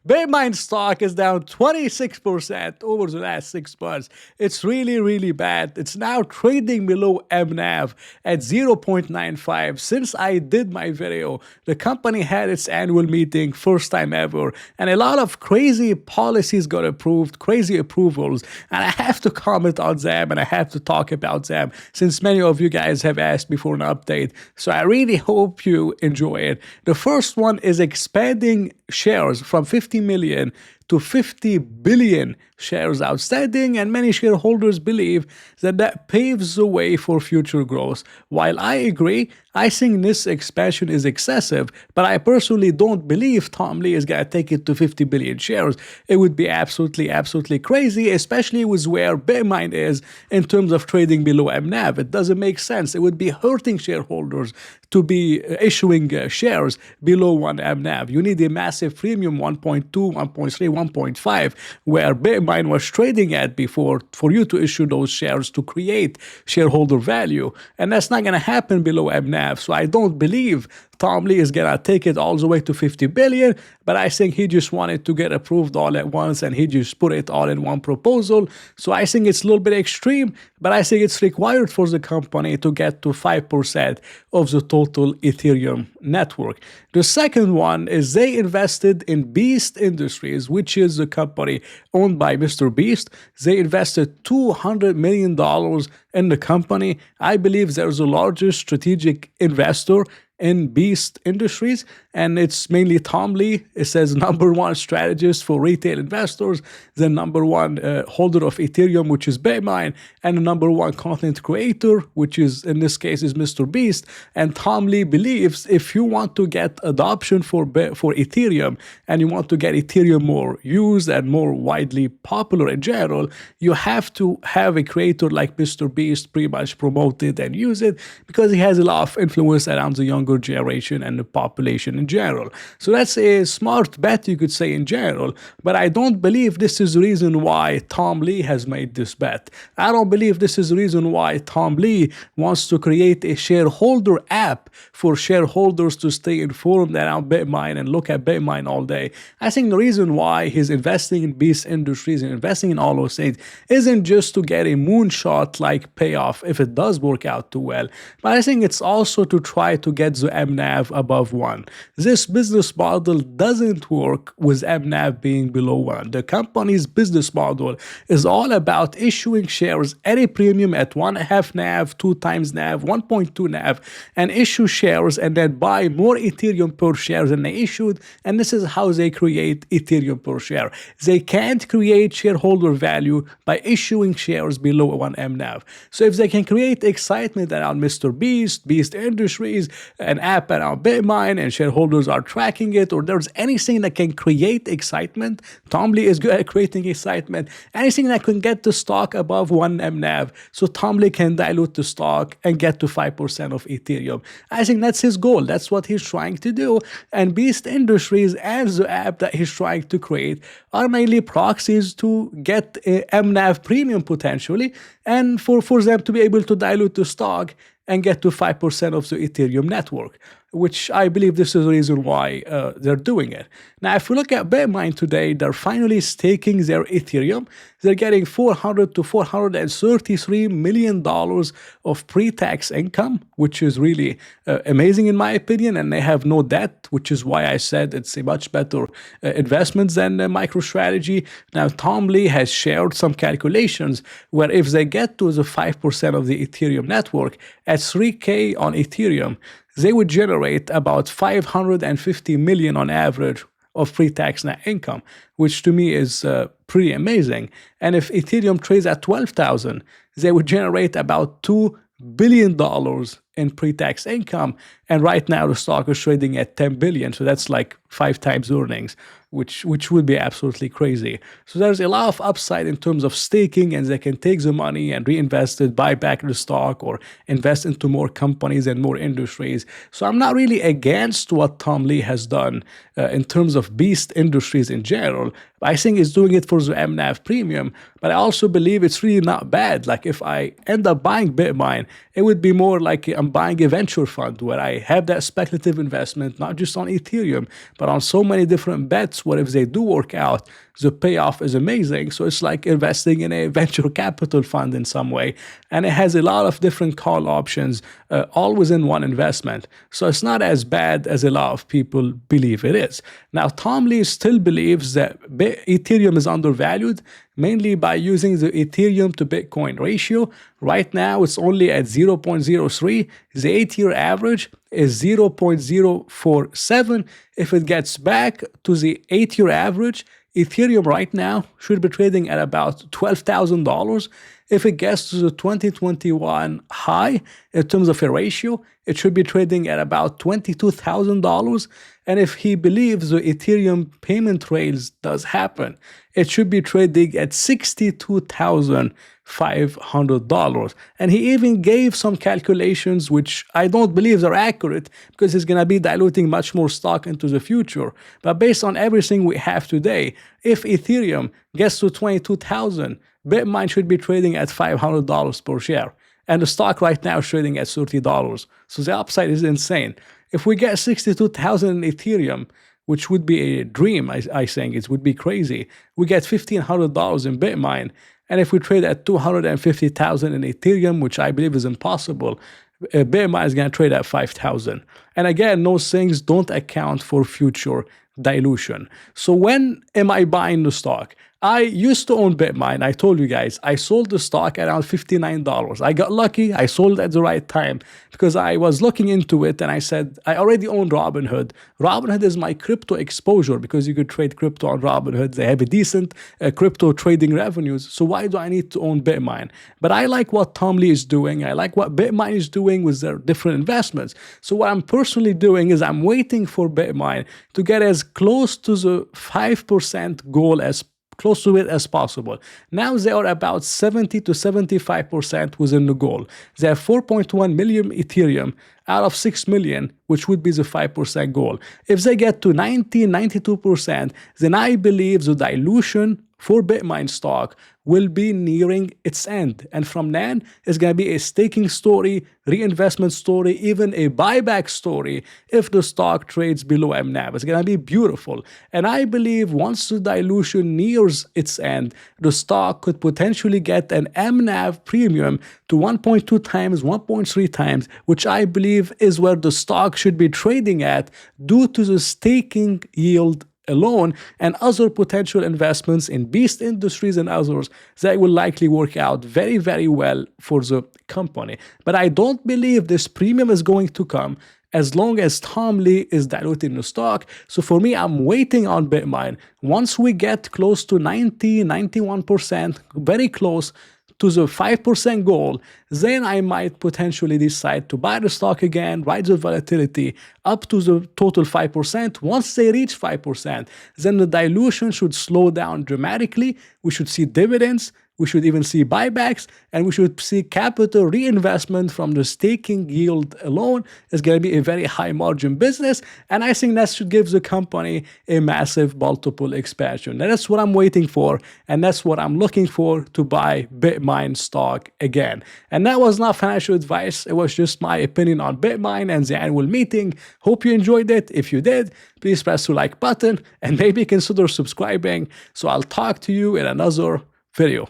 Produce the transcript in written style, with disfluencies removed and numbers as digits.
Bitmine stock is down 26% over the last 6 months. It's really, really bad. It's now trading below MNAV at 0.95. Since I did my video, the company had its annual meeting, first time ever, and a lot of crazy policies got approved, crazy approvals, and I have to comment on them and I have to talk about them since many of you guys have asked me for an update. So I really hope you enjoy it. The first one is expanding shares from 50 million to 50 billion shares outstanding, and many shareholders believe that that paves the way for future growth. While I agree, I think this expansion is excessive, but I personally don't believe Tom Lee is going to take it to 50 billion shares. It would be absolutely, absolutely crazy, especially with where Bitmine is in terms of trading below MNAV. It doesn't make sense. It would be hurting shareholders to be issuing shares below 1 MNAV. You need a massive premium, 1.2, 1.3, 1.5, where Bitmine was trading at before for you to issue those shares to create shareholder value. And that's not going to happen below MNAV. So I don't believe Tom Lee is going to take it all the way to 50 billion, but I think he just wanted to get approved all at once and he just put it all in one proposal. So I think it's a little bit extreme, but I think it's required for the company to get to 5% of the total Ethereum network. The second one is they invested in Beast Industries, which is a company owned by Mr. Beast. They invested $200 million in the company. I believe there's the largest strategic investor in Beast Industries, and it's mainly Tom Lee. It says #1 strategist for retail investors, the #1 holder of Ethereum, which is Bitmine, and the #1 content creator, which is in this case is Mr. Beast. And Tom Lee believes if you want to get adoption for Ethereum and you want to get Ethereum more used and more widely popular in general, you have to have a creator like Mr. Beast pretty much promote it and use it because he has a lot of influence around the young generation and the population in general. So that's a smart bet, you could say, in general, but I don't believe this is the reason why Tom Lee has made this bet. I don't believe this is the reason why Tom Lee wants to create a shareholder app for shareholders to stay informed around Bitmine and look at Bitmine all day. I think the reason why he's investing in Beast Industries and investing in all those things isn't just to get a moonshot like payoff if it does work out too well, but I think it's also to try to get the MNAV above 1. This business model doesn't work with MNAV being below 1. The company's business model is all about issuing shares at a premium at 1.5 NAV, 2 times NAV, 1.2 NAV, and issue shares and then buy more Ethereum per share than they issued, and this is how they create Ethereum per share. They can't create shareholder value by issuing shares below 1 MNAV. So if they can create excitement around Mr. Beast, Beast Industries, an app around Bitmine, and shareholders are tracking it, or there's anything that can create excitement, Tom Lee is good at creating excitement, anything that can get the stock above 1 MNAV, so Tom Lee can dilute the stock and get to 5% of Ethereum. I think that's his goal. That's what he's trying to do. And Beast Industries and the app that he's trying to create are mainly proxies to get a MNAV premium potentially, and for them to be able to dilute the stock and get to 5% of the Ethereum network, which I believe this is the reason why they're doing it. Now, if we look at Bitmine today, they're finally staking their Ethereum. They're getting $400 to $433 million of pre-tax income, which is really amazing in my opinion, and they have no debt, which is why I said it's a much better investment than MicroStrategy. Now, Tom Lee has shared some calculations where if they get to the 5% of the Ethereum network at 3K on Ethereum, they would generate about 550 million on average of pre-tax net income, which to me is pretty amazing. And if Ethereum trades at 12,000, they would generate about $2 billion in pre-tax income. And right now the stock is trading at 10 billion. So that's like 5 times earnings, which would be absolutely crazy. So there's a lot of upside in terms of staking, and they can take the money and reinvest it, buy back the stock, or invest into more companies and more industries. So I'm not really against what Tom Lee has done in terms of Beast Industries in general. I think he's doing it for the MNAV premium, but I also believe it's really not bad. Like if I end up buying Bitmine, it would be more like a I'm buying a venture fund where I have that speculative investment, not just on Ethereum, but on so many different bets where if they do work out, the payoff is amazing. So it's like investing in a venture capital fund in some way. And it has a lot of different call options, all within one investment. So it's not as bad as a lot of people believe it is. Now, Tom Lee still believes that Ethereum is undervalued, mainly by using the Ethereum to Bitcoin ratio. Right now, it's only at 0.03. The 8-year average is 0.047. If it gets back to the 8-year average, Ethereum right now should be trading at about $12,000. If it gets to the 2021 high in terms of a ratio, it should be trading at about $22,000. And if he believes the Ethereum payment rails does happen, it should be trading at $62,500. And he even gave some calculations, which I don't believe are accurate because he's going to be diluting much more stock into the future. But based on everything we have today, if Ethereum gets to 22,000, Bitmine should be trading at $500 per share. And the stock right now is trading at $30. So the upside is insane. If we get 62,000 in Ethereum, which would be a dream, I think it would be crazy. We get $1,500 in Bitmine. And if we trade at 250,000 in Ethereum, which I believe is impossible, Bitmine is going to trade at 5,000. And again, those things don't account for future dilution. So when am I buying the stock? I used to own Bitmine. I told you guys, I sold the stock around $59. I got lucky. I sold at the right time because I was looking into it and I said, I already own Robinhood. Robinhood is my crypto exposure because you could trade crypto on Robinhood. They have a decent crypto trading revenues. So why do I need to own Bitmine? But I like what Tom Lee is doing. I like what Bitmine is doing with their different investments. So what I'm personally doing is I'm waiting for Bitmine to get as close to the 5% goal as close to it as possible. Now they are about 70 to 75% within the goal. They have 4.1 million Ethereum out of 6 million, which would be the 5% goal. If they get to 90, 92%, then I believe the dilution for Bitmine stock will be nearing its end. And from then, it's going to be a staking story, reinvestment story, even a buyback story if the stock trades below MNAV. It's going to be beautiful. And I believe once the dilution nears its end, the stock could potentially get an MNAV premium to 1.2 times, 1.3 times, which I believe is where the stock should be trading at due to the staking yield alone and other potential investments in beast industries and others that will likely work out very, very well for the company. But I don't believe this premium is going to come as long as Tom Lee is diluting the stock. So for me, I'm waiting on Bitmine. Once we get close to 90, 91%, very close to the 5% goal, then I might potentially decide to buy the stock again, ride the volatility up to the total 5%. Once they reach 5%, then the dilution should slow down dramatically. We should see dividends. We should even see buybacks, and we should see capital reinvestment from the staking yield alone. It's going to be a very high margin business, and I think that should give the company a massive multiple expansion. And that's what I'm waiting for, and that's what I'm looking for to buy Bitmine stock again. And that was not financial advice. It was just my opinion on Bitmine and the annual meeting. Hope you enjoyed it. If you did, please press the like button and maybe consider subscribing. So I'll talk to you in another video.